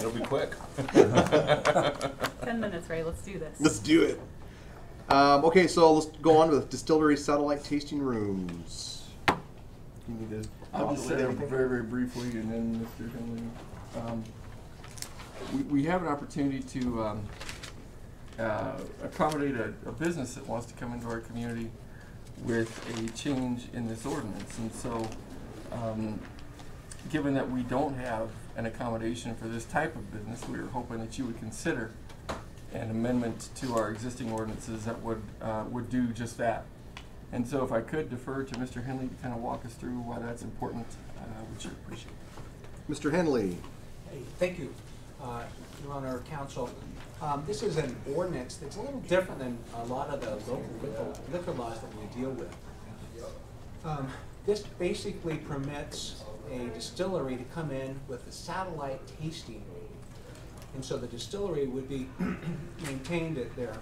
It'll be quick. 10 minutes, Ray. Let's do this. Let's do it. Okay, so let's go on with distillery satellite tasting rooms. You need to. I'll just say very, very briefly, and then Mr. Henley. We have an opportunity to accommodate a business that wants to come into our community with a change in this ordinance. And so, given that we don't have an accommodation for this type of business, we were hoping that you would consider an amendment to our existing ordinances that would do just that. And so if I could defer to Mr. Henley to kind of walk us through why that's important, which I appreciate. Mr. Henley. Hey, thank you, Your Honor, Counsel. This is an ordinance that's a little different than a lot of the local liquor laws that we deal with. This basically permits a distillery to come in with a satellite tasting room. And so the distillery would be maintained at their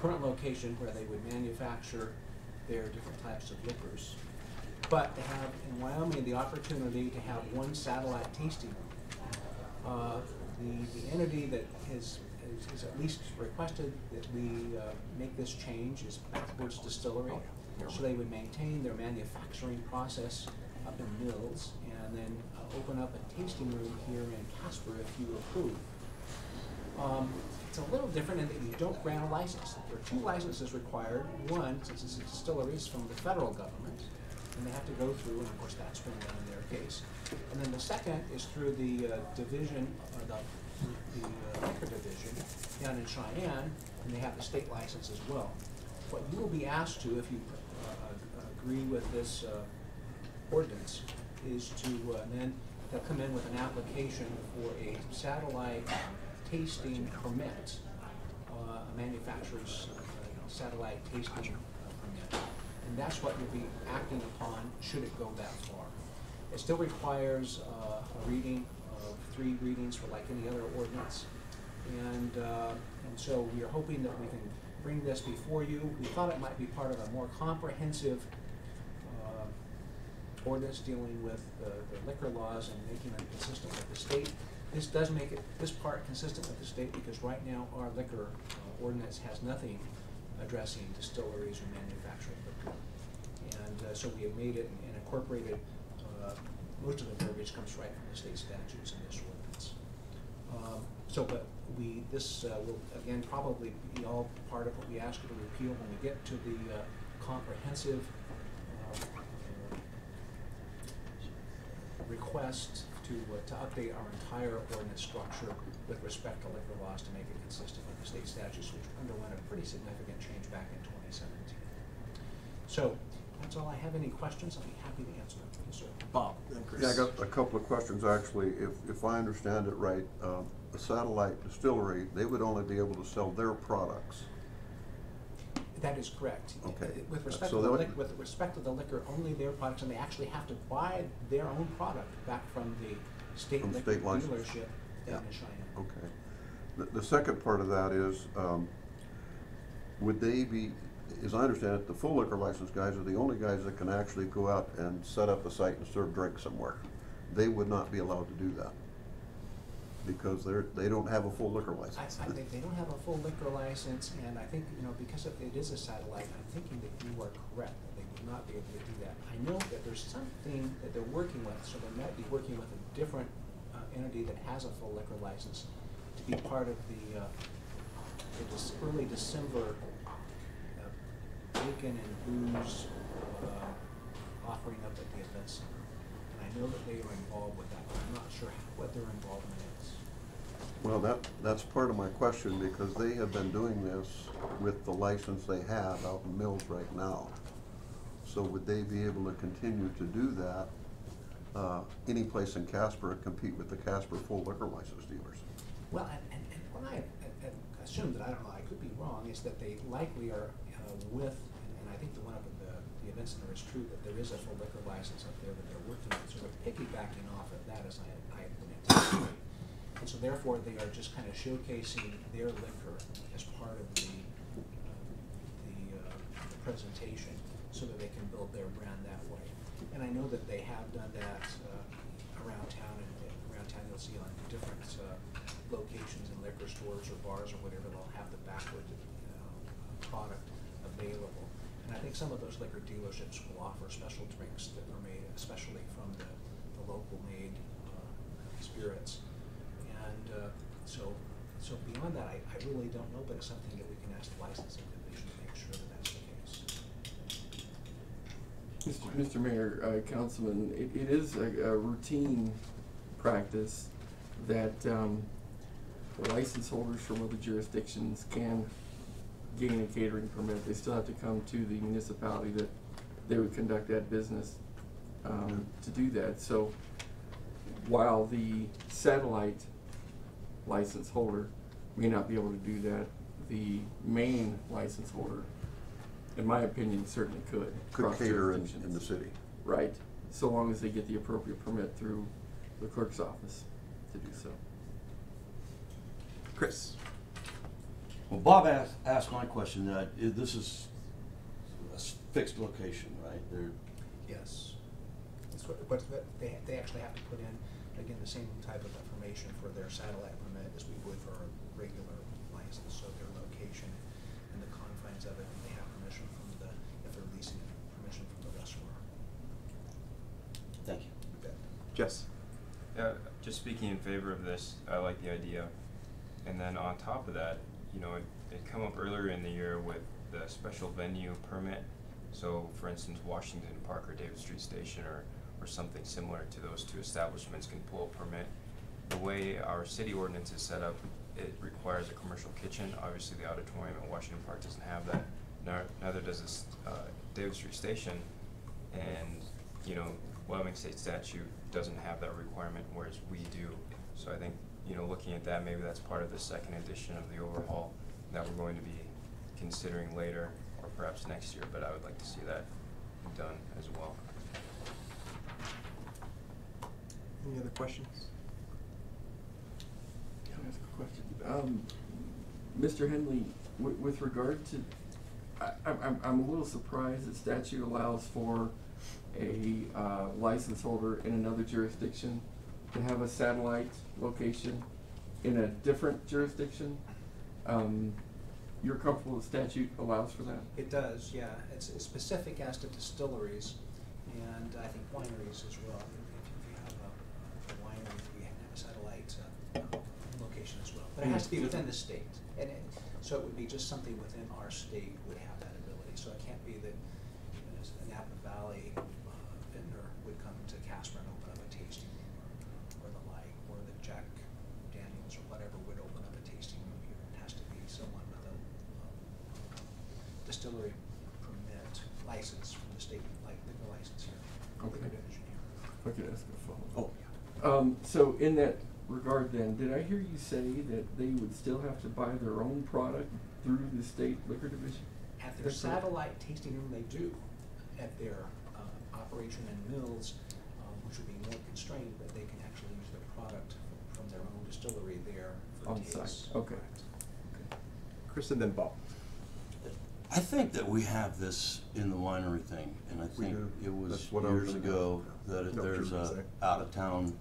current location where they would manufacture their different types of liquors. But to have in Wyoming the opportunity to have one satellite tasting room. The entity that is at least requested that we make this change is Backwards Distillery. So they would maintain their manufacturing process up in Mills and then open up a tasting room here in Casper if you approve. It's a little different in that you don't grant a license. There are 2 licenses required. One, since it's a distillery, is from the federal government, and they have to go through, and of course that's been done in their case. And then the second is through the division, the liquor division down in Cheyenne, and they have the state license as well. What you will be asked to, if you agree with this ordinance, is to then they'll come in with an application for a satellite tasting permit, a manufacturer's satellite tasting permit. And that's what you'll be acting upon should it go that far. It still requires a reading of 3 readings for like any other ordinance. And so we are hoping that we can bring this before you. We thought it might be part of a more comprehensive ordinance dealing with the liquor laws and making them consistent with the state. This does make this part consistent with the state because right now our liquor ordinance has nothing addressing distilleries or manufacturing liquor. And so we have made it and incorporated, most of the verbiage comes right from the state statutes in this ordinance. But this will again probably be all part of what we ask you to repeal when we get to the comprehensive request to update our entire ordinance structure with respect to liquor laws to make it consistent with the state statutes, which underwent a pretty significant change back in 2017. So that's all I have. Any questions? I'll be happy to answer them. Yes, sir. Bob, then Chris. Yeah, I got a couple of questions actually. If I understand it right, a satellite distillery, they would only be able to sell their products. That is correct. Okay. With respect, So with respect to the liquor, only their products, and they actually have to buy their own product back from the state liquor dealership down in Cheyenne. Okay. The second part of that is, would they be, as I understand it, the full liquor license guys are the only guys that can actually go out and set up a site and serve drinks somewhere. They would not be allowed to do that because they don't have a full liquor license. I think they don't have a full liquor license, and I think, because it is a satellite, I'm thinking that you are correct, that they would not be able to do that. I know that there's something that they're working with, so they might be working with a different entity that has a full liquor license to be part of the early December bacon and booze offering up at the event center. And I know that they are involved with that, but I'm not sure what their involvement is. Well, that's part of my question because they have been doing this with the license they have out in Mills right now. So would they be able to continue to do that any place in Casper and compete with the Casper full liquor license dealers? Well, and what I assume, that I don't know, I could be wrong, is that they likely are with, and I think the one up at the event center is true, that there is a full liquor license up there that they're working with, so they're piggybacking off of that as I anticipate. And so therefore they are just kind of showcasing their liquor as part of the presentation so that they can build their brand that way. And I know that they have done that around town, and around town you'll see on different locations in liquor stores or bars or whatever, they'll have the backwood product available. And I think some of those liquor dealerships will offer special drinks that are made especially from the local made spirits. And so beyond that, I really don't know, but it's something that we can ask the licensing division to make sure that that's the case. Mr. Mayor, Councilman, it is a routine practice that license holders from other jurisdictions can gain a catering permit. They still have to come to the municipality that they would conduct that business to do that. So while the satellite license holder may not be able to do that, the main license holder, in my opinion, certainly could. Could cater in the city. Right, so long as they get the appropriate permit through the clerk's office to do so. Chris. Well, Bob asked my question. This is a fixed location, right? Yes. That's what, but they actually have to put in, again, the same type of information for their satellite permit as we would for a regular license. So their location and the confines of it, and they have permission from if they're leasing it, permission from the restaurant. Thank you. You bet. Jess. Just speaking in favor of this, I like the idea. And then on top of that, you know, it come up earlier in the year with the special venue permit. So, for instance, Washington Park or David Street Station or something similar to those two establishments can pull a permit. The way our city ordinance is set up, it requires a commercial kitchen. Obviously, the auditorium at Washington Park doesn't have that. Neither does this David Street Station. And, you know, Wyoming state statute doesn't have that requirement, whereas we do. So I think, you know, looking at that, maybe that's part of the second edition of the overhaul that we're going to be considering later, or perhaps next year, but I would like to see that done as well. Any other questions? Can I ask a question? Mr. Henley, with regard to, I'm a little surprised that statute allows for a license holder in another jurisdiction to have a satellite location in a different jurisdiction. You're comfortable the statute allows for that? It does, yeah. It's specific as to distilleries and I think wineries as well. If you have a winery, we have a satellite location as well. But it has to be within the state. And so it would be just something within our state would have that ability. So it can't be that an Napa Valley vendor would come to Casper and open up a tasting room or the like, or the Jack Daniels or whatever would open up a tasting room here. It has to be someone with a distillery permit license from the state, like liquor license here. Okay. Liquor division here. If I could ask a follow-up. Oh. So in that regard then, did I hear you say that they would still have to buy their own product through the state liquor division? At their satellite tasting room, they do. At their operation in mills, which would be more constrained, but they can actually use their product from their own distillery there for On taste. site, okay. Chris and then Bob. I think that we have this in the winery thing, and I think do. it was That's what I was years gonna ago that if No, there's sure, a say. out-of-town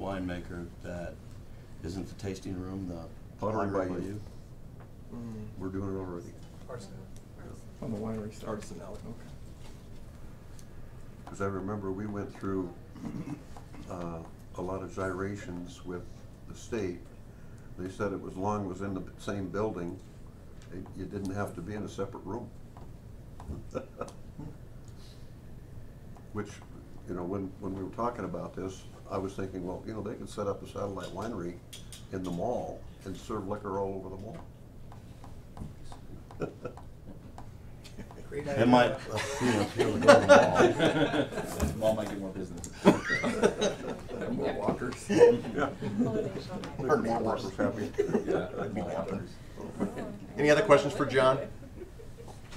winemaker that isn't the tasting room, the Pottery pottery by by you. you. We're doing it already. On the winery side? Artisan. Okay. Because I remember we went through a lot of gyrations with the state. They said it was long as it was in the same building, you didn't have to be in a separate room. Which, you know, when we were talking about this, I was thinking, well, you know, they could set up a satellite winery in the mall and serve liquor all over the mall. Great It idea. might, you know, be able to go to the mall. Mall might get more business. More walkers. Yeah. Motivation. Our neighbors was happy. Yeah, mall walkers. Any other questions for John?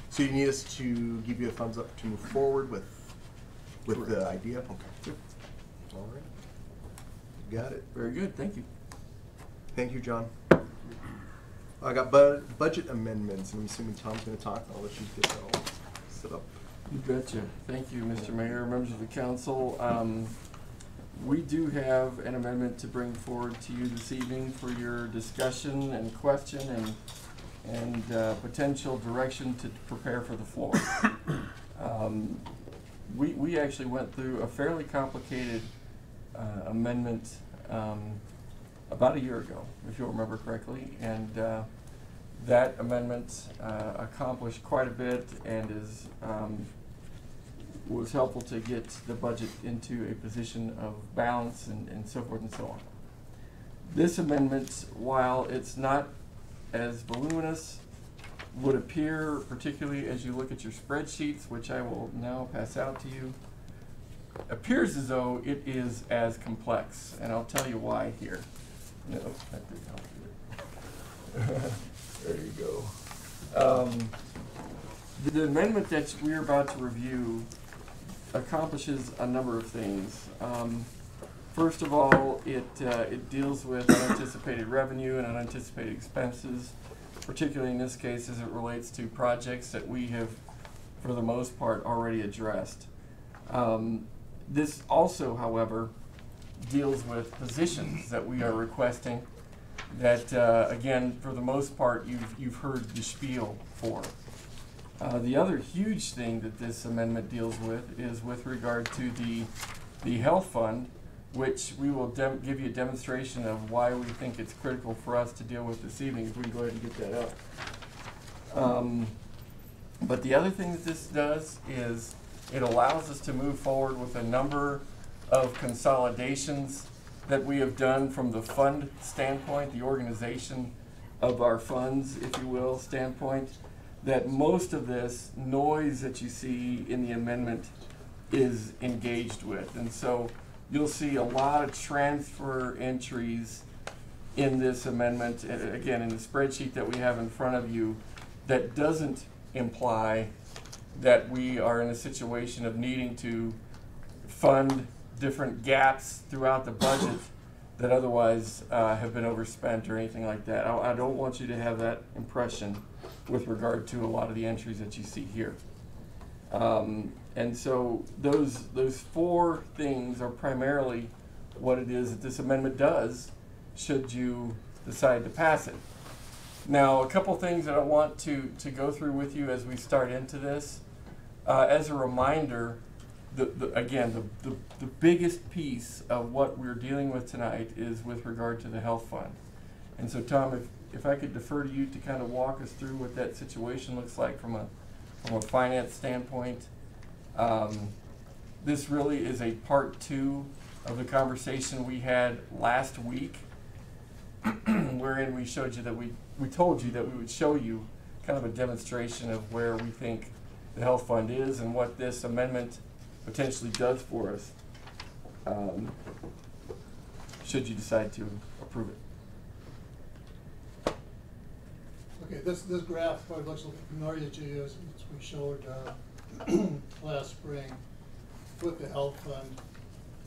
So you need us to give you a thumbs up to move forward with the idea? Okay. All right. Got it. Very good, thank you. Thank you, John. I got budget amendments, and I'm assuming Tom's gonna talk. I'll let you get that all set up. You betcha. Thank you, Mr. Mayor, members of the council. we do have an amendment to bring forward to you this evening for your discussion and question and potential direction to prepare for the floor. We actually went through a fairly complicated amendment about a year ago, if you'll remember correctly, and that amendment accomplished quite a bit and is was helpful to get the budget into a position of balance and so forth and so on. This amendment, while it's not as voluminous, would appear, particularly as you look at your spreadsheets, which I will now pass out to you, appears as though it is as complex, and I'll tell you why here. No, that didn't help you. There you go. The amendment that we're about to review accomplishes a number of things. First of all, it deals with unanticipated revenue and unanticipated expenses, particularly in this case as it relates to projects that we have, for the most part, already addressed. This also, however, deals with positions that we are requesting that, again, for the most part, you've heard the spiel for. The other huge thing that this amendment deals with is with regard to the health fund, which we will give you a demonstration of why we think it's critical for us to deal with this evening, if we can go ahead and get that up. But the other thing that this does is it allows us to move forward with a number of consolidations that we have done from the fund standpoint, the organization of our funds, if you will, standpoint, that most of this noise that you see in the amendment is engaged with. And so you'll see a lot of transfer entries in this amendment, again, in the spreadsheet that we have in front of you, that doesn't imply that we are in a situation of needing to fund different gaps throughout the budget that otherwise have been overspent or anything like that. I don't want you to have that impression with regard to a lot of the entries that you see here. And so those four things are primarily what it is that this amendment does, should you decide to pass it. Now, a couple things that I want to go through with you as we start into this. As a reminder, the biggest piece of what we're dealing with tonight is with regard to the health fund. And so, Tom, if I could defer to you to kind of walk us through what that situation looks like from a finance standpoint. This really is a part two of the conversation we had last week, wherein we showed you that we told you that we would show you kind of a demonstration of where we think the health fund is and what this amendment potentially does for us, should you decide to approve it. Okay, this graph probably looks a little familiar to you, as we showed last spring with the health fund,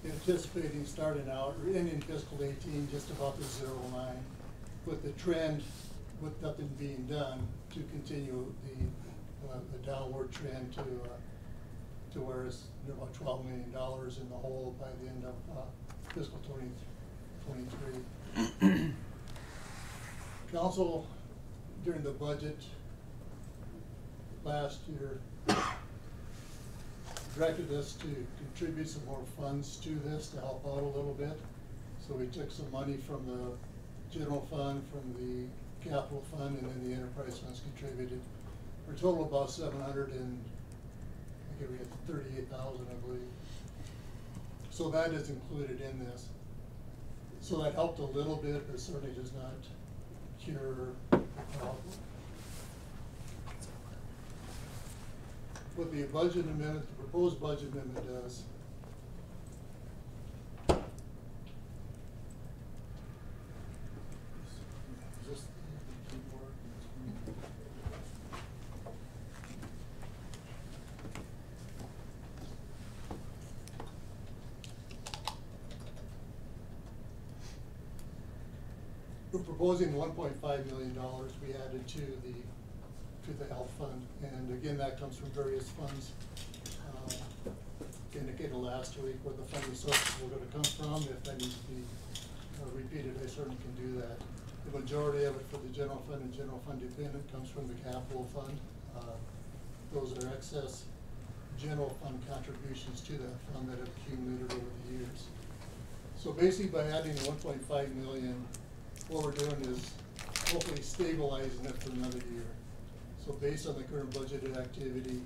anticipating starting out or ending fiscal 18 just about the 0.9, with the trend with nothing being done to continue the downward trend to where it's about $12 million in the hole by the end of fiscal 23. Council, during the budget last year, directed us to contribute some more funds to this to help out a little bit. So we took some money from the general fund, from the capital fund, and then the enterprise funds contributed for a total of about 38,000, I believe. So that is included in this. So that helped a little bit, but certainly does not cure the problem. What the budget amendment, the proposed budget amendment does, we're proposing $1.5 million we added to the health fund, and again that comes from various funds. indicated last week where the funding sources were gonna come from. If that needs to be repeated, I certainly can do that. The majority of it for the general fund and general fund dependent comes from the capital fund. Those are excess general fund contributions to that fund that have accumulated over the years. So basically by adding 1.5 million, what we're doing is hopefully stabilizing it for another year. So based on the current budgeted activity,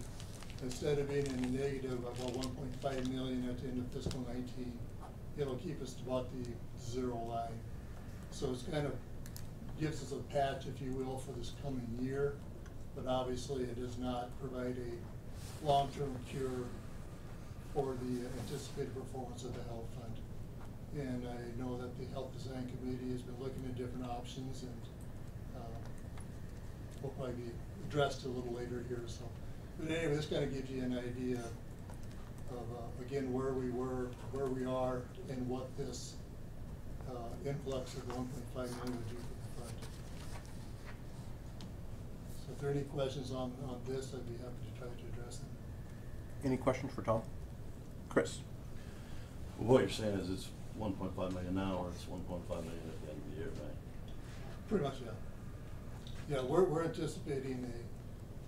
instead of being in the negative of about 1.5 million at the end of fiscal 19, it'll keep us to about the zero line. So it's kind of gives us a patch, if you will, for this coming year, but obviously it does not provide a long-term cure for the anticipated performance of the health fund. And I know that the Health Design Committee has been looking at different options, and will probably be addressed a little later here. So, but anyway, this kind of gives you an idea of again where we were, where we are, and what this influx of 1.5 million would do for the fund. So, if there are any questions on this, I'd be happy to try to address them. Any questions for Tom? Chris? Well, what you're saying is it's 1.5 million now, or it's 1.5 million at the end of the year, right? Pretty much, yeah. Yeah, we're anticipating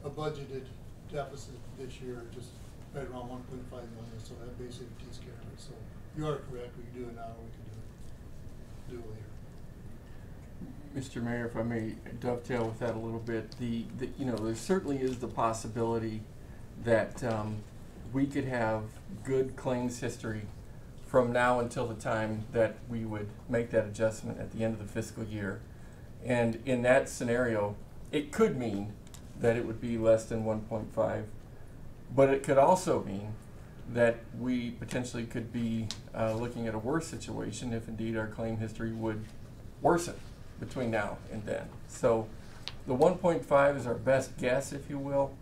a budgeted deficit this year, just right around 1.5 million, so that basically takes care of it. So you are correct, we can do it now, we can do it later. Mr. Mayor, if I may dovetail with that a little bit, the you know, there certainly is the possibility that we could have good claims history from now until the time that we would make that adjustment at the end of the fiscal year. And in that scenario, it could mean that it would be less than 1.5, but it could also mean that we potentially could be looking at a worse situation if indeed our claim history would worsen between now and then. So the 1.5 is our best guess, if you will,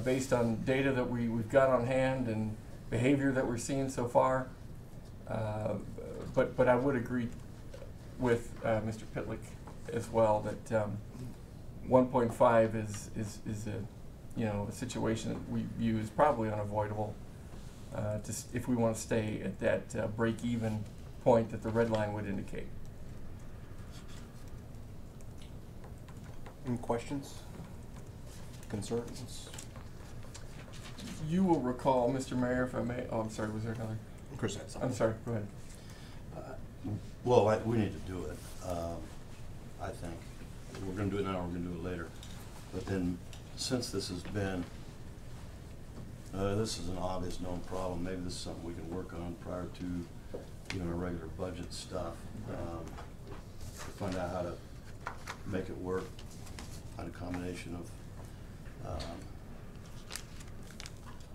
based on data that we've got on hand and behavior that we're seeing so far. But I would agree with Mr. Pitlick as well that 1.5 is a, you know, a situation that we view as probably unavoidable if we want to stay at that break-even point that the red line would indicate. Any questions? Concerns? You will recall, Mr. Mayor, if I may. Oh, I'm sorry. Was there another? Chris had something. I'm sorry. Go ahead. Well, we need to do it. I think we're going to do it now. We're going to do it later. But then, since this has been, this is an obvious known problem. Maybe this is something we can work on prior to doing our regular budget stuff. To find out how to make it work. Find a combination of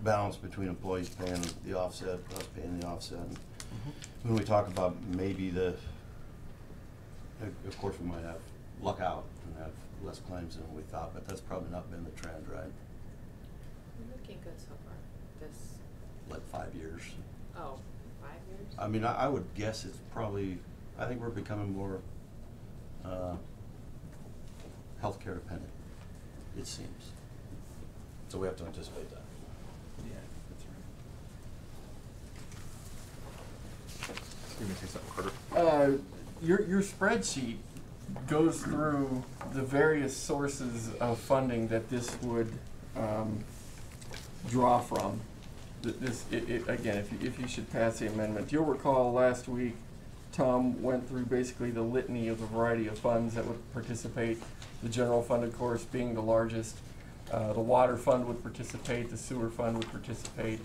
balance between employees paying the offset, us paying the offset. And when we talk about maybe of course we might have luck out and have less claims than we thought, but that's probably not been the trend, right? We're looking good so far. This. Like 5 years. Oh, 5 years? I mean, I would guess it's probably, I think we're becoming more healthcare dependent, it seems. So we have to anticipate that. Yeah, that's right. You may say something, Carter. Your spreadsheet goes through the various sources of funding that this would draw from. Again, if you should pass the amendment, you'll recall last week Tom went through basically the litany of the variety of funds that would participate. The general fund, of course, being the largest. The water fund would participate. The sewer fund would participate,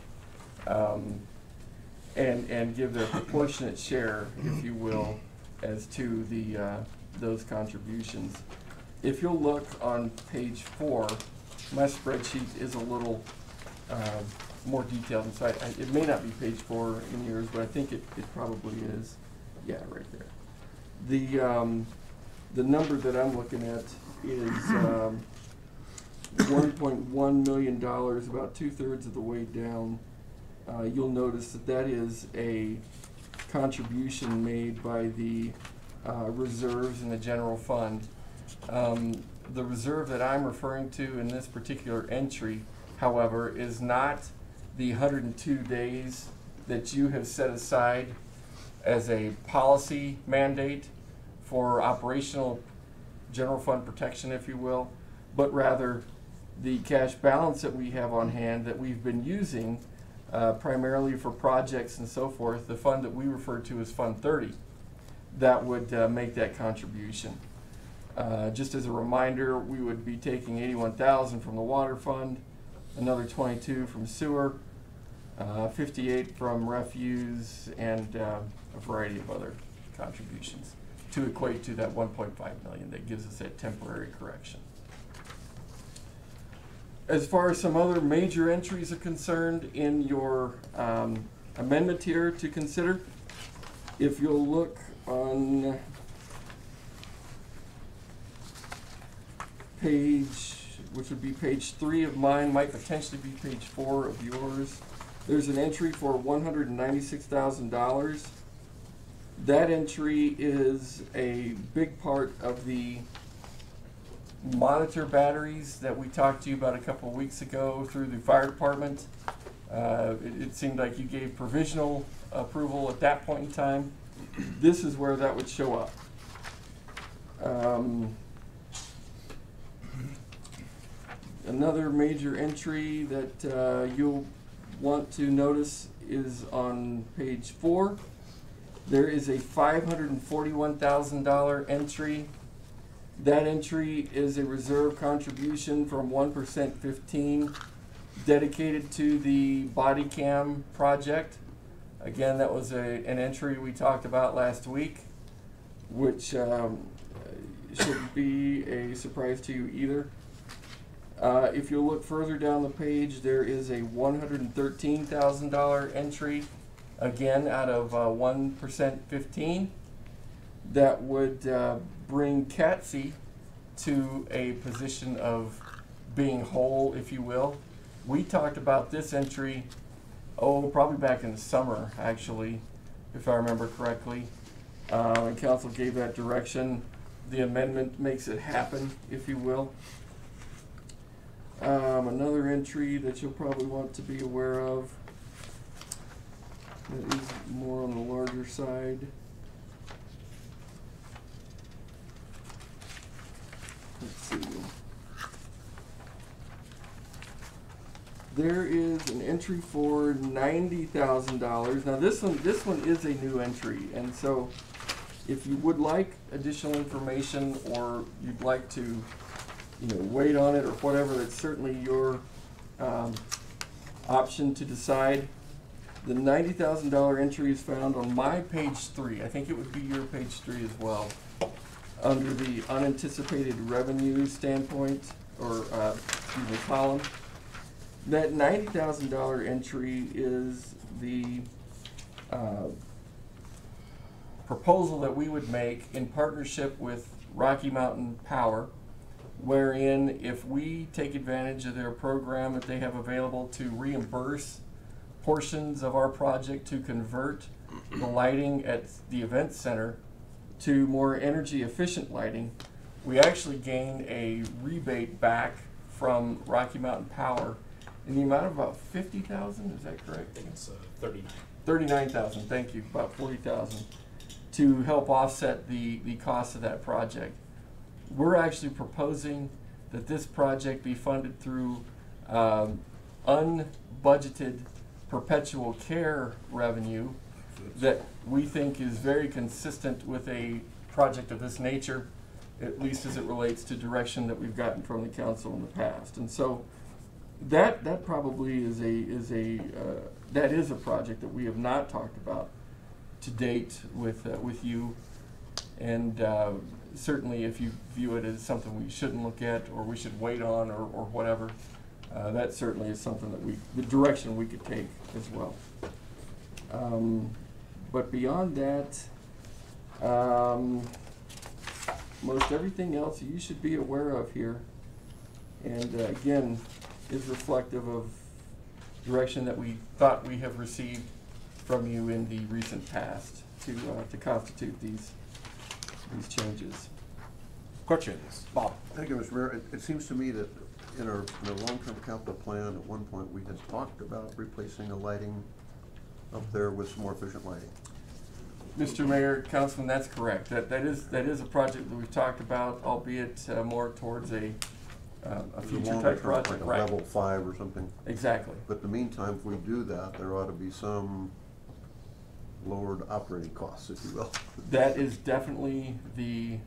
and give their proportionate share, if you will, as to those contributions. If you'll look on page 4, my spreadsheet is a little more detailed inside. It may not be page 4 in yours, but I think it probably is. Yeah, right there. The number that I'm looking at is $1.1 million, about 2/3 of the way down. You'll notice that is a contribution made by the reserves in the general fund. The reserve that I'm referring to in this particular entry, however, is not the 102 days that you have set aside as a policy mandate for operational general fund protection, if you will, but rather the cash balance that we have on hand that we've been using primarily for projects and so forth, the fund that we refer to as Fund 30, that would make that contribution. Just as a reminder, we would be taking 81,000 from the water fund, another 22 from sewer, 58 from refuse, and a variety of other contributions to equate to that 1.5 million that gives us that temporary correction. As far as some other major entries are concerned in your amendment here to consider, if you'll look on page, which would be page 3 of mine, might potentially be page 4 of yours, there's an entry for $196,000. That entry is a big part of the monitor batteries that we talked to you about a couple of weeks ago through the fire department. It seemed like you gave provisional approval at that point in time. This is where that would show up. Another major entry that you'll want to notice is on page 4. There is a $541,000 entry. That entry is a reserve contribution from 1% 15 dedicated to the body cam project. Again, that was an entry we talked about last week, which shouldn't be a surprise to you either. If you look further down the page, there is a $113,000 entry, again out of 1% 15, that would bring CATSI to a position of being whole, if you will. We talked about this entry, probably back in the summer, actually, if I remember correctly. And council gave that direction. The amendment makes it happen, if you will. Another entry that you'll probably want to be aware of that is more on the larger side. Let's see. There is an entry for $90,000. Now this one is a new entry, and so if you would like additional information or you'd like to, wait on it or whatever, that's certainly your option to decide. The $90,000 entry is found on my page 3. I think it would be your page 3 as well, under the unanticipated revenue standpoint, or column. That $90,000 entry is the proposal that we would make in partnership with Rocky Mountain Power, wherein if we take advantage of their program that they have available to reimburse portions of our project to convert the lighting at the event center to more energy efficient lighting, we actually gain a rebate back from Rocky Mountain Power in the amount of about $50,000, is that correct? I think it's 39. 39,000, thank you, about 40,000, to help offset the cost of that project. We're actually proposing that this project be funded through unbudgeted perpetual care revenue that we think is very consistent with a project of this nature, at least as it relates to direction that we've gotten from the council in the past. And so that probably is a project that we have not talked about to date with you, and certainly if you view it as something we shouldn't look at or we should wait on or whatever, that certainly is something that the direction we could take as well. But beyond that, most everything else you should be aware of here, and again, is reflective of direction that we thought we have received from you in the recent past to constitute these changes. Questions? Bob? Thank you, Mr. Mayor. It seems to me that in our long-term capital plan, at one point, we had talked about replacing the lighting up there with some more efficient lighting. Mr. Mayor, Councilman, that's correct. That is a project that we've talked about, albeit more towards a future Longer type term, project, like a right? level 5 or something. Exactly. But in the meantime, if we do that, there ought to be some lowered operating costs, if you will. That is definitely the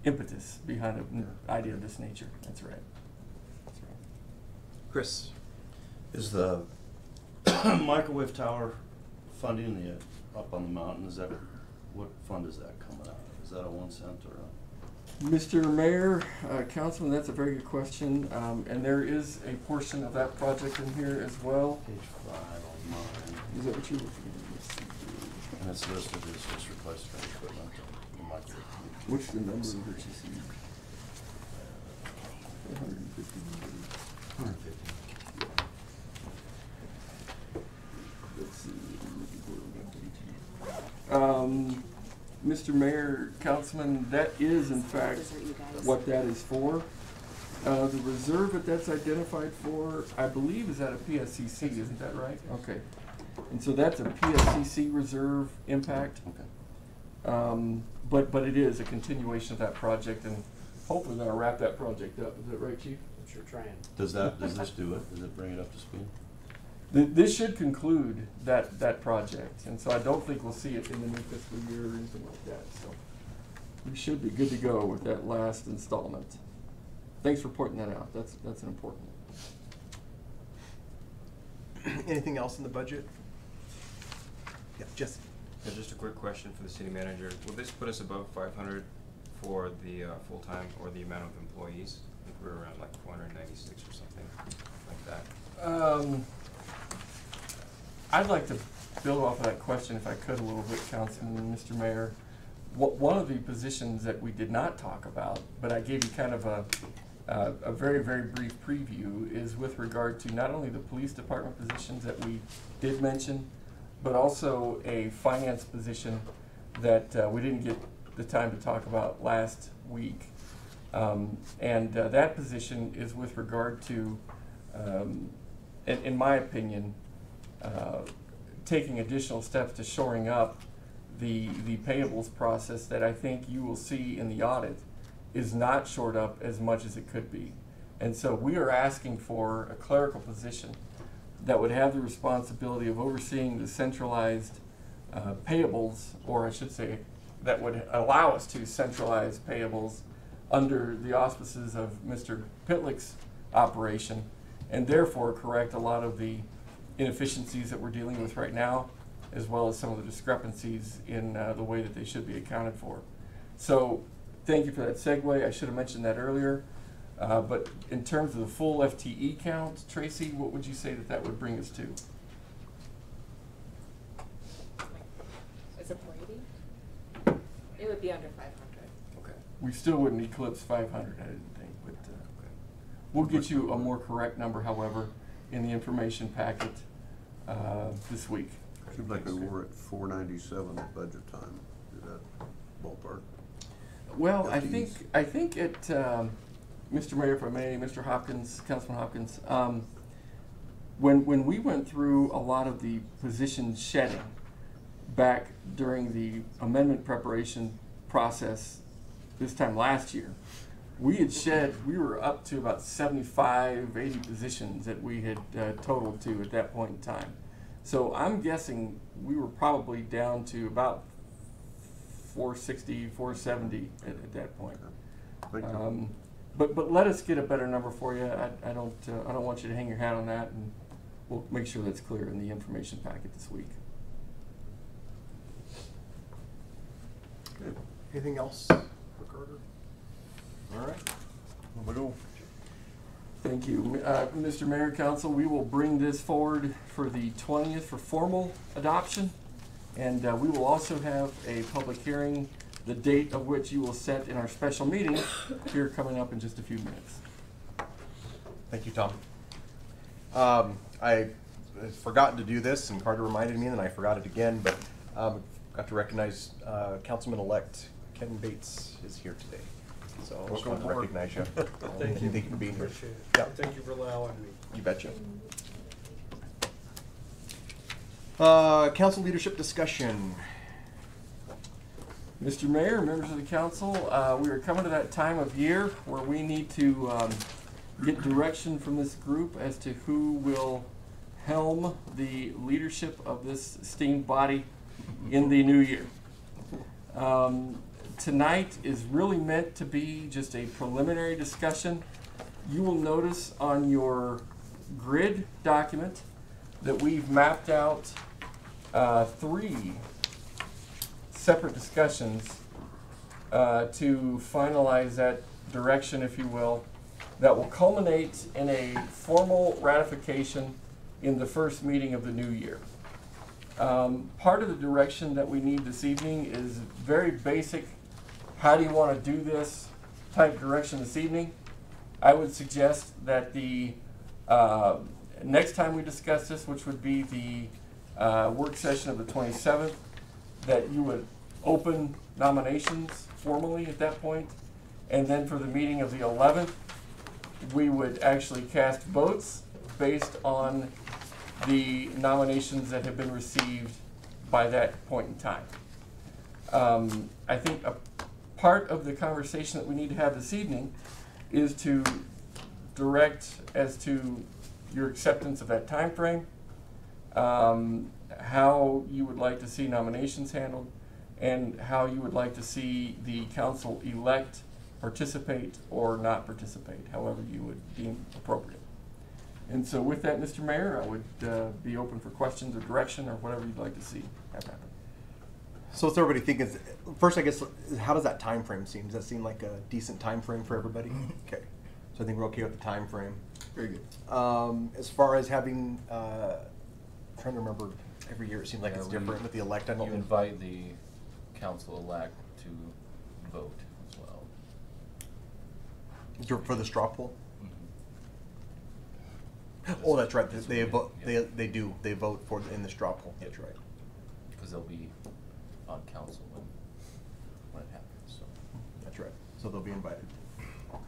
impetus behind an idea of this nature. That's right. That's right. Chris? Is the microwave tower funding the, up on the mountain, is that, what fund is that coming out of? Is that a 1 cent or a? Mr. Mayor, Councilman, that's a very good question. And there is a portion of that project in here as well. Page 5 on mine, Is that what you're looking at? and it's listed as just replacement equipment, the microwave. What's the number that you see? 150. 150. Let's see. Mr. Mayor, Councilman, that is in fact Those are you guys. what that is for. The reserve that that's identified for, I believe, is at a PSCC, isn't that right? Okay. And so that's a PSCC reserve impact. Okay. But it is a continuation of that project, and hopefully gonna wrap that project up. Is that right, Chief? I'm sure trying. Does this do it? Does it bring it up to speed? This should conclude that project, and so I don't think we'll see it in the new fiscal year or anything like that, so we should be good to go with that last installment. Thanks for pointing that out. That's an important one. Anything else in the budget? Yeah, Jesse? Yeah, just a quick question for the city manager. Will this put us above 500 for the full-time or the amount of employees? I think we're around like 496 or something like that. I'd like to build off of that question, if I could, a little bit, Councilman and Mr. Mayor. One of the positions that we did not talk about, but I gave you kind of a very, very brief preview, is with regard to not only the police department positions that we did mention, but also a finance position that we didn't get the time to talk about last week. That position is with regard to, in my opinion, taking additional steps to shoring up the payables process that I think you will see in the audit is not shored up as much as it could be. And so we are asking for a clerical position that would have the responsibility of overseeing the centralized payables, or I should say, that would allow us to centralize payables under the auspices of Mr. Pitlick's operation, and therefore correct a lot of the inefficiencies that we're dealing with right now, as well as some of the discrepancies in the way that they should be accounted for. So thank you for that segue. I should have mentioned that earlier. But in terms of the full FTE count, Tracy, what would you say that would bring us to? Is it 480? It would be under 500. Okay. We still wouldn't eclipse 500, I didn't think, but we'll get you a more correct number, however, in the information packet this week. Seems like we were at 497 at budget time. Is that ballpark? Well, FTEs. I think it, Mr. Mayor, if I may, Mr. Hopkins, Councilman Hopkins, when we went through a lot of the position shedding back during the amendment preparation process this time last year, we were up to about 75, 80 positions that we had totaled to at that point in time. So I'm guessing we were probably down to about 460, 470 at that point. Thank you. But let us get a better number for you. I don't want you to hang your hat on that, and we'll make sure that's clear in the information packet this week. Good. Anything else for Carter? All right. We go. Thank you. Mr. Mayor, Council, we will bring this forward for the 20th for formal adoption, and we will also have a public hearing, the date of which you will set in our special meeting here coming up in just a few minutes. Thank you, Tom. I had forgotten to do this, and Carter reminded me, and I forgot it again, but got to recognize Councilman-elect Ken Bates is here today. So I just wanted to recognize you. Thank you. Thank you for being here. Appreciate it. Yeah. Thank you for allowing me. You betcha. Council leadership discussion. Mr. Mayor, members of the council, we are coming to that time of year where we need to get direction from this group as to who will helm the leadership of this esteemed body in the new year. Tonight is really meant to be just a preliminary discussion. You will notice on your grid document that we've mapped out 3 separate discussions to finalize that direction, if you will, that will culminate in a formal ratification in the first meeting of the new year. Part of the direction that we need this evening is very basic. How do you want to do this type direction this evening? I would suggest that the next time we discuss this, which would be the work session of the 27th, that you would open nominations formally at that point, and then for the meeting of the 11th, we would actually cast votes based on the nominations that have been received by that point in time. I think a part of the conversation that we need to have this evening is to direct as to your acceptance of that time frame, how you would like to see nominations handled, and how you would like to see the council elect, participate, or not participate, however you would deem appropriate. And so with that, Mr. Mayor, I would be open for questions or direction or whatever you'd like to see have happen. So what's everybody think is, first I guess, how does that time frame seem? Does that seem like a decent time frame for everybody? Okay. So I think we're okay with the time frame. Very good. As far as having, trying to remember, every year it seems like Yeah, it's we- different with the elect. I You don't invite the council-elect to vote as well. for the straw poll. Mhm. Oh, that's right. This They would be- vote. yeah. They do. They vote for in the straw poll. That's right. Because they'll be on council when it happens, so. That's right. So they'll be invited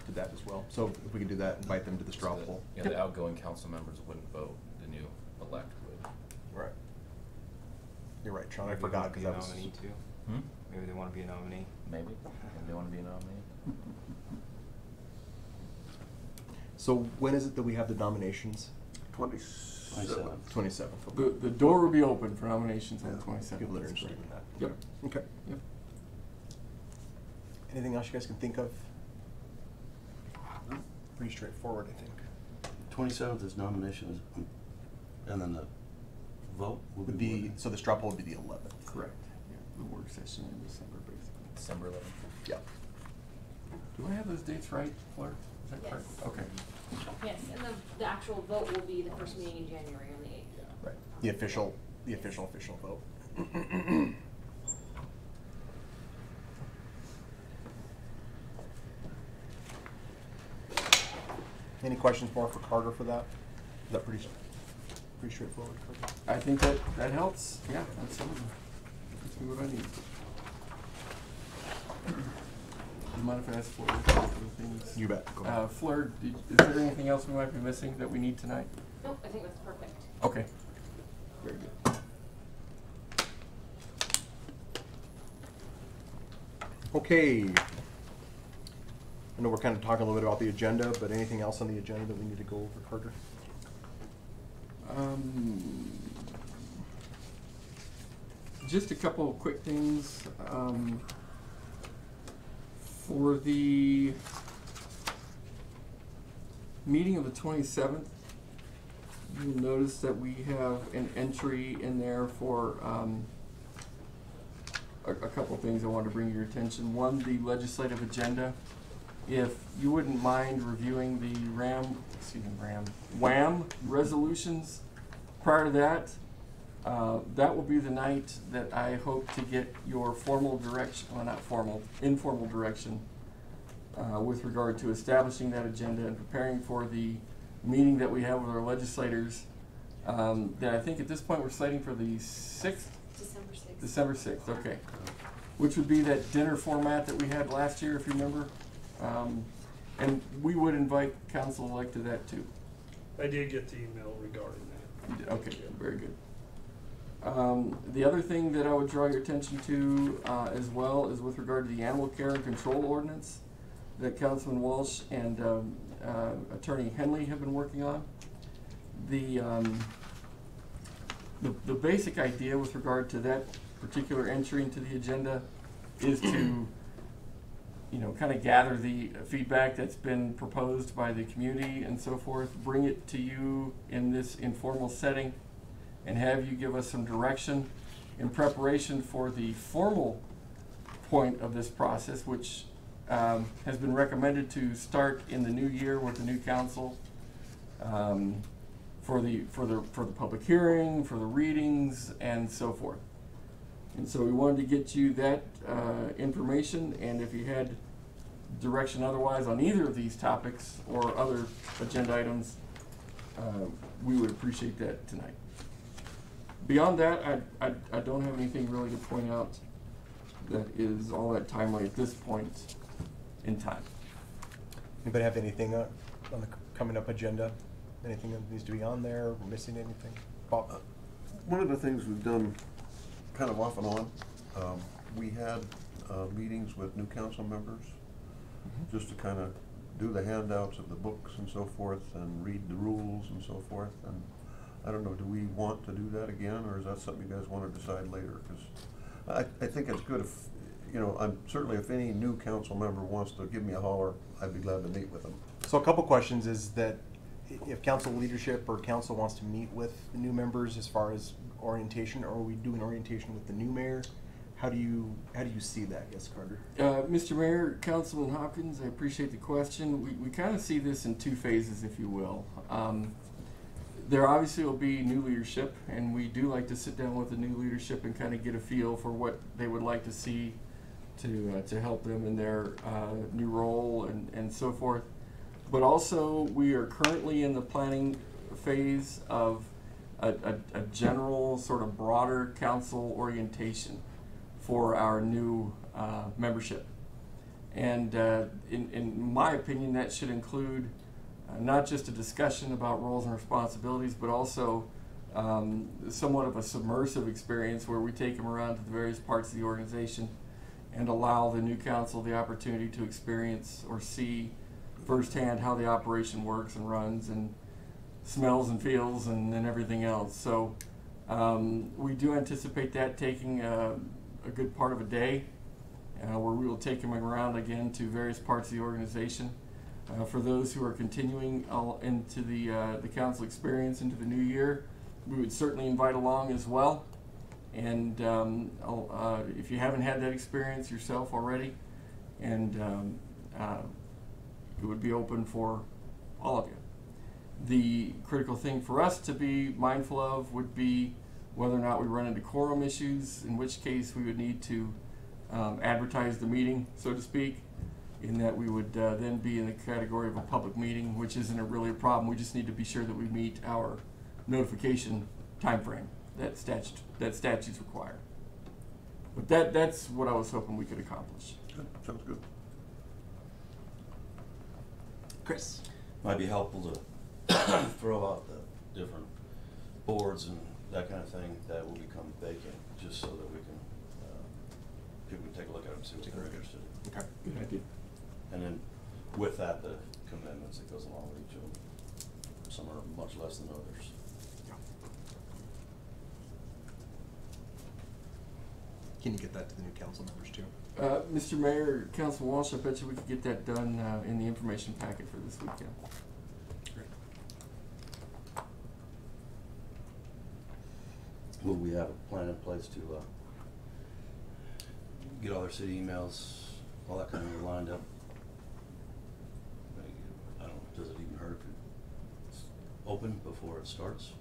to that as well. So if we can do that, invite them to the straw So poll. Yeah, the outgoing council members wouldn't vote, the new elect would. Right. You're right, Sean. I Maybe forgot they because wanna that be was. a nominee too. Hmm? Maybe they want to be a nominee. Maybe, if they want to be a nominee. So when is it that we have the nominations? 27. 27th. The door will be open for nominations on the 27th. People that are That's interested in correct. that. Yep. Okay. Yep. Anything else you guys can think of? Pretty straightforward, I think. 27th is nominations, and then the vote will Would be. be, so the straw poll would be the 11th. Correct. Yeah, the work session in December, basically. December 11th. Yeah. Do I have those dates right, Fleur? Is that correct? Yes. Okay. Yes, and the actual vote will be the first meeting in January on the 8th. Right. The official vote. Any questions more for Carter for that? Is that pretty straightforward, Carter? I think that helps. Yeah, absolutely. That's what I need. Do you mind if I ask Fleur a couple of things? You bet. Go ahead. Fleur, is there anything else we might be missing that we need tonight? Nope, I think that's perfect. Okay. Very good. Okay. I know we're kind of talking a little bit about the agenda, but anything else on the agenda that we need to go over, Carter? Just a couple of quick things. For the meeting of the 27th, you'll notice that we have an entry in there for a couple of things I wanted to bring to your attention. One, the legislative agenda. If you wouldn't mind reviewing the WAM resolutions prior to that, that will be the night that I hope to get your formal direction, well, not formal, informal direction with regard to establishing that agenda and preparing for the meeting that we have with our legislators that I think at this point we're slating for the 6th? December 6th. December 6th, okay. Which would be that dinner format that we had last year, if you remember. And we would invite council-elect to that too. I did get the email regarding that. Okay, very good. The other thing that I would draw your attention to as well is with regard to the animal care and control ordinance that Councilman Walsh and Attorney Henley have been working on. The basic idea with regard to that particular entry into the agenda is to, you know, kind of gather the feedback that's been proposed by the community and so forth, bring it to you in this informal setting, and have you give us some direction in preparation for the formal point of this process, which has been recommended to start in the new year with the new council for the public hearing, for the readings, and so forth. And so we wanted to get you that information, and if you had direction otherwise on either of these topics or other agenda items, we would appreciate that tonight. Beyond that, I don't have anything really to point out that is all that timely at this point in time. Anybody have anything on the coming up agenda? Anything that needs to be on there? We're missing anything? Bob? One of the things we've done kind of off and on, we had meetings with new council members just to kind of do the handouts of the books and so forth and read the rules and so forth. And I don't know, do we want to do that again, or is that something you guys want to decide later? Because I think it's good if, you know, certainly if any new council member wants to give me a holler, I'd be glad to meet with them. So a couple questions is that if council leadership or council wants to meet with the new members as far as orientation, or are we doing orientation with the new mayor? How do you see that, I guess, Carter? Mr. Mayor, Councilman Hopkins, I appreciate the question. We kind of see this in two phases, if you will. There obviously will be new leadership, and we do like to sit down with the new leadership and kind of get a feel for what they would like to see to help them in their new role and so forth. But also, we are currently in the planning phase of a general sort of broader council orientation for our new membership. And in my opinion, that should include not just a discussion about roles and responsibilities, but also somewhat of a submersive experience where we take them around to the various parts of the organization and allow the new council the opportunity to experience or see firsthand how the operation works and runs and smells and feels and everything else. So we do anticipate that taking a good part of a day where we will take them around again to various parts of the organization. For those who are continuing into the council experience into the new year, we would certainly invite along as well. And if you haven't had that experience yourself already, and it would be open for all of you. The critical thing for us to be mindful of would be whether or not we run into quorum issues, in which case we would need to advertise the meeting, so to speak, in that we would then be in the category of a public meeting, which isn't really a problem. We just need to be sure that we meet our notification timeframe that statutes require. But that's what I was hoping we could accomplish. Good. Sounds good. Chris? Might be helpful to throw out the different boards and that kind of thing that will become vacant, just so that we can, people can take a look at them and see what they're interested in. Okay. Good idea. And then with that, the commitments that goes along with each of them. Some are much less than others. Can you get that to the new council members too? Mr. Mayor, Council Walsh, I bet you we could get that done in the information packet for this weekend. Great. Will we have a plan in place to get all their city emails, all that kind of lined up? I don't know, does it even hurt if it's open before it starts?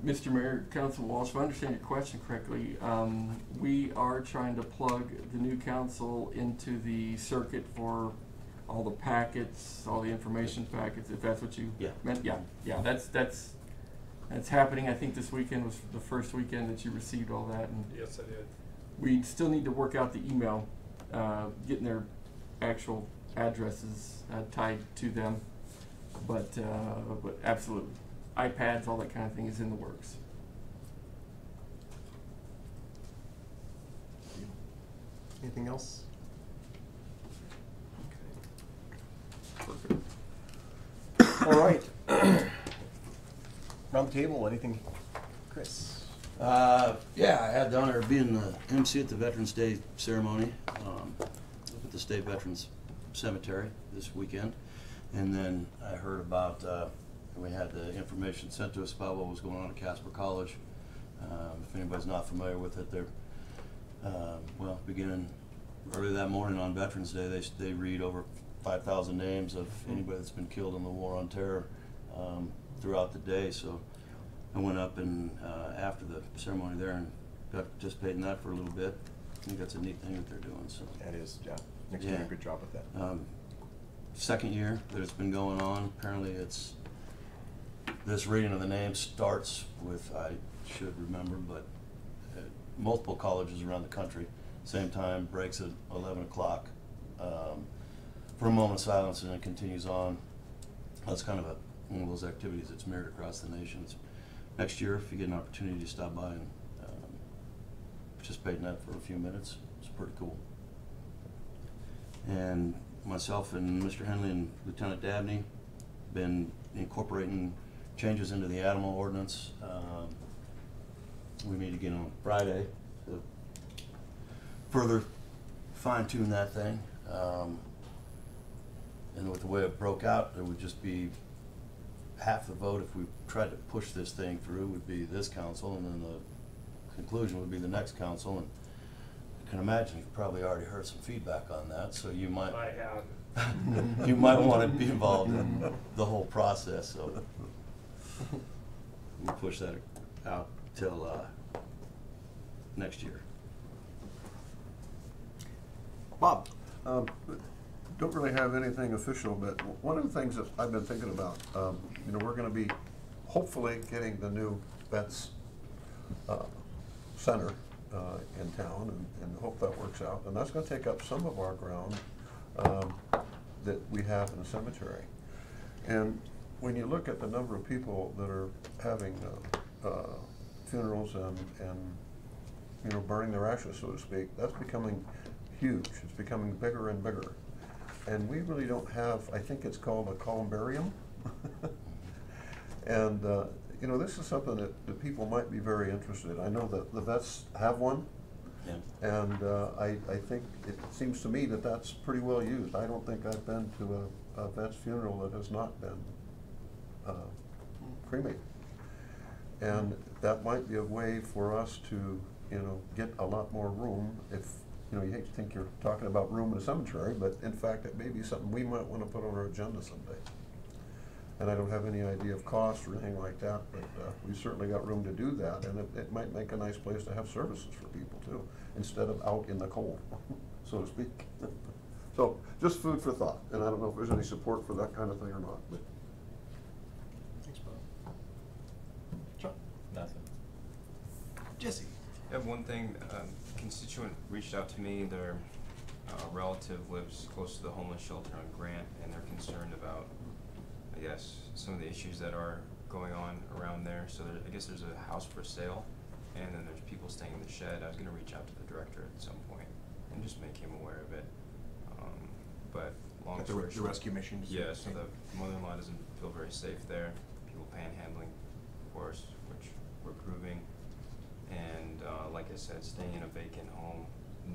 Mr. Mayor, Council Walsh, if I understand your question correctly, we are trying to plug the new council into the circuit for all the packets, all the information packets, if that's what you meant. Yeah, that's happening. I think this weekend was the first weekend that you received all that. And Yes, I did. we still need to work out the email getting their actual addresses tied to them. But absolutely, iPads, all that kind of thing is in the works. Anything else? Okay. Perfect. All right. Round the table, anything, Chris? Yeah, I had the honor of being the MC at the Veterans Day ceremony up at the State Veterans Cemetery this weekend. And then I heard about, we had the information sent to us about what was going on at Casper College. If anybody's not familiar with it, they're, well, beginning early that morning on Veterans Day, they read over 5,000 names of anybody that's been killed in the War on Terror throughout the day. So I went up and after the ceremony there and got to participate in that for a little bit. I think that's a neat thing that they're doing. So That is, yeah. Nick's doing a good job with that. Second year that it's been going on. Apparently it's, this reading of the names starts with, I should remember, but multiple colleges around the country, same time, breaks at 11 o'clock for a moment of silence, and it continues on. That's kind of one of those activities that's mirrored across the nation. Next year, if you get an opportunity to stop by and participate in that for a few minutes, it's pretty cool. And myself and Mr. Henley and Lieutenant Dabney been incorporating changes into the animal ordinance. We meet again on Friday to further fine-tune that thing. And with the way it broke out, it would just be half the vote if we tried to push this thing through would be this council, and then the conclusion would be the next council. And I can imagine you've probably already heard some feedback on that, so you might I have. you might want to be involved in the whole process. So we'll push that out till next year. Bob? Don't really have anything official, but one of the things that I've been thinking about, you know, we're going to be hopefully getting the new vets center in town, and hope that works out. And that's going to take up some of our ground that we have in the cemetery. And when you look at the number of people that are having funerals and you know, burning their ashes, so to speak, that's becoming huge. It's becoming bigger and bigger. And we really don't have, I think it's called a columbarium. And you know, this is something that people might be very interested in. I know that the vets have one. Yeah. And I think it seems to me that that's pretty well used. I don't think I've been to a vet's funeral that has not been cremated. And that might be a way for us to, you know, get a lot more room. If, you know, you hate to think you're talking about room in a cemetery, but in fact it may be something we might want to put on our agenda someday. And I don't have any idea of cost or anything like that, but we certainly got room to do that, and it might make a nice place to have services for people too, instead of out in the cold, so to speak. So just food for thought, and I don't know if there's any support for that kind of thing or not. But. Thanks, Bob. John? Nothing. Jesse? I have one thing. Constituent reached out to me. Their relative lives close to the homeless shelter on Grant, and they're concerned about, I guess, some of the issues that are going on around there. So I guess there's a house for sale, and then there's people staying in the shed. I was going to reach out to the director at some point and just make him aware of it. But long story The short, rescue mission? yeah, so the mother-in-law doesn't feel very safe there. People panhandling, of course, which we're proving. And like I said, staying in a vacant home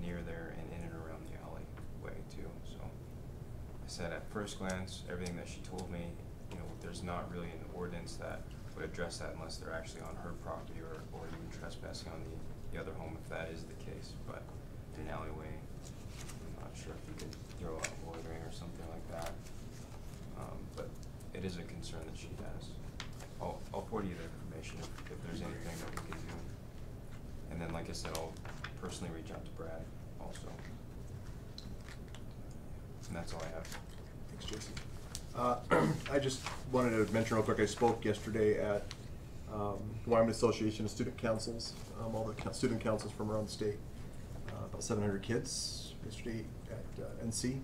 near there and in and around the alleyway too. So I said at first glance, everything that she told me, you know, there's not really an ordinance that would address that unless they're actually on her property or even trespassing on the other home, if that is the case. But in an alleyway, I'm not sure if you could throw out loitering or something like that. But it is a concern that she has. I'll forward you the information if there's anything that we can do. And then, like I said, I'll personally reach out to Brad also. And that's all I have. Thanks, Jesse. I just wanted to mention real quick, I spoke yesterday at Wyoming Association of Student Councils, all the student councils from around the state. About 700 kids yesterday at NC.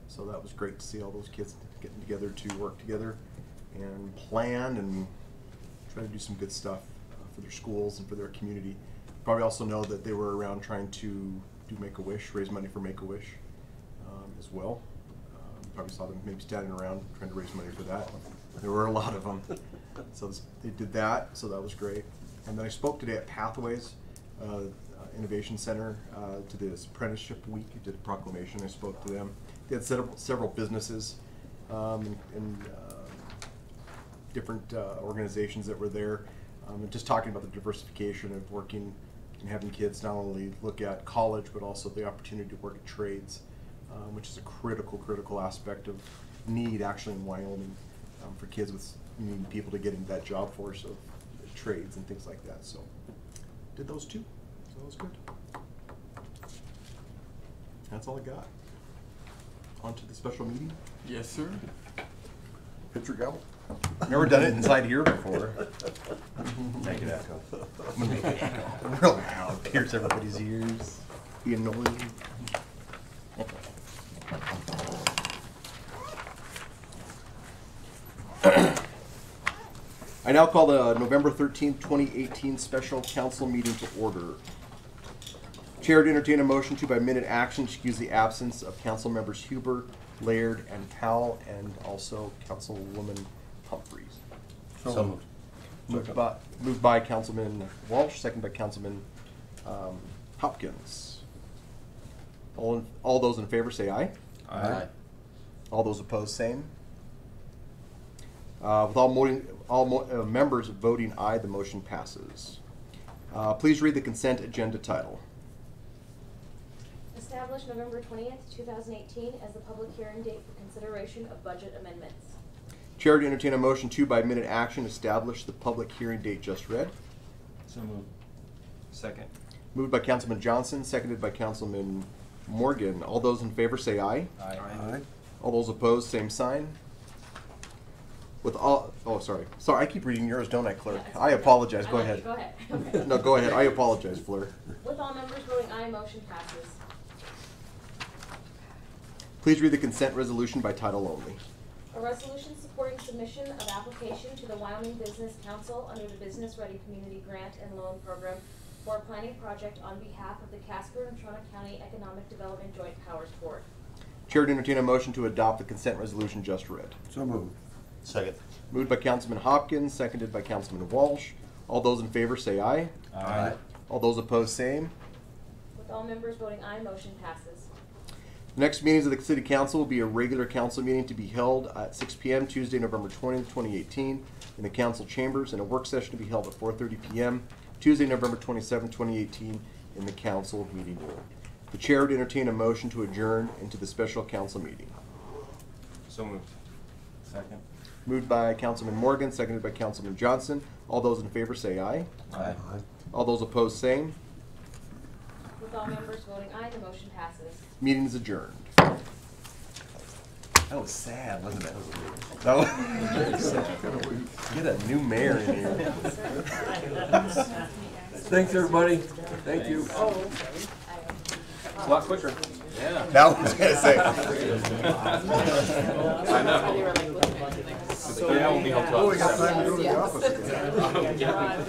So that was great to see all those kids getting together to work together and plan and try to do some good stuff for their schools and for their community. Probably also know that they were around trying to do Make-A-Wish, raise money for Make-A-Wish as well. Probably saw them maybe standing around trying to raise money for that. There were a lot of them. So they did that, so that was great. And then I spoke today at Pathways Innovation Center to this apprenticeship week. I did a proclamation. I spoke to them. They had several businesses and different organizations that were there, and just talking about the diversification of working and having kids not only look at college but also the opportunity to work at trades, which is a critical aspect of need actually in Wyoming for kids with needing people to get into that job force of trades and things like that. So did those two. So that was good. That's all I got. On to the special meeting. Yes, sir. Hit your gavel. Never done it inside here before. Make it echo. I'm gonna make it echo real loud, pierce everybody's ears, be annoying. I now call the November 13th, 2018 special council meeting to order. Chair to entertain a motion to by minute action excuse the absence of council members Huber, Laird, and Powell, and also Councilwoman Humphreys. So Moved by Councilman Walsh, second by Councilman Hopkins. All those in favor say aye. Aye. All those opposed, same. With all members voting aye, the motion passes. Please read the consent agenda title. Establish November 20th, 2018 as the public hearing date for consideration of budget amendments. Chair to entertain a motion to by minute action establish the public hearing date just read. So moved. Second. Moved by Councilman Johnson, seconded by Councilman Morgan. All those in favor say aye. Aye. All those opposed, same sign. With all, oh, sorry, I keep reading yours, don't I, Clerk? Yeah, I apologize, go ahead. Go ahead. Okay. No, go ahead, I apologize, Fleur. With all members voting aye, motion passes. Please read the consent resolution by title only. A resolution supporting submission of application to the Wyoming Business Council under the Business Ready Community Grant and Loan Program for a planning project on behalf of the Casper and Trona County Economic Development Joint Powers Board. Chair to entertain a motion to adopt the consent resolution just read. So moved. Second. Moved by Councilman Hopkins, seconded by Councilman Walsh. All those in favor say aye. Aye. All those opposed, same. With all members voting aye, motion passes. The next meetings of the City Council will be a regular council meeting to be held at 6 p.m. Tuesday, November 20th, 2018 in the council chambers, and a work session to be held at 4:30 p.m. Tuesday, November 27th, 2018 in the council meeting room. The chair would entertain a motion to adjourn into the special council meeting. So moved. Second. Moved by Councilman Morgan, seconded by Councilman Johnson. All those in favor say aye. Aye. All those opposed, same. With all members voting aye, the motion passes. Meeting is adjourned. That was sad, wasn't it? That was very sad. Get a new mayor in here. Thanks, everybody. Thank you. A lot quicker. Yeah. That was gonna say. I know. So yeah, we'll be held to Oh, we got time to go to the Yes. office again. Yeah.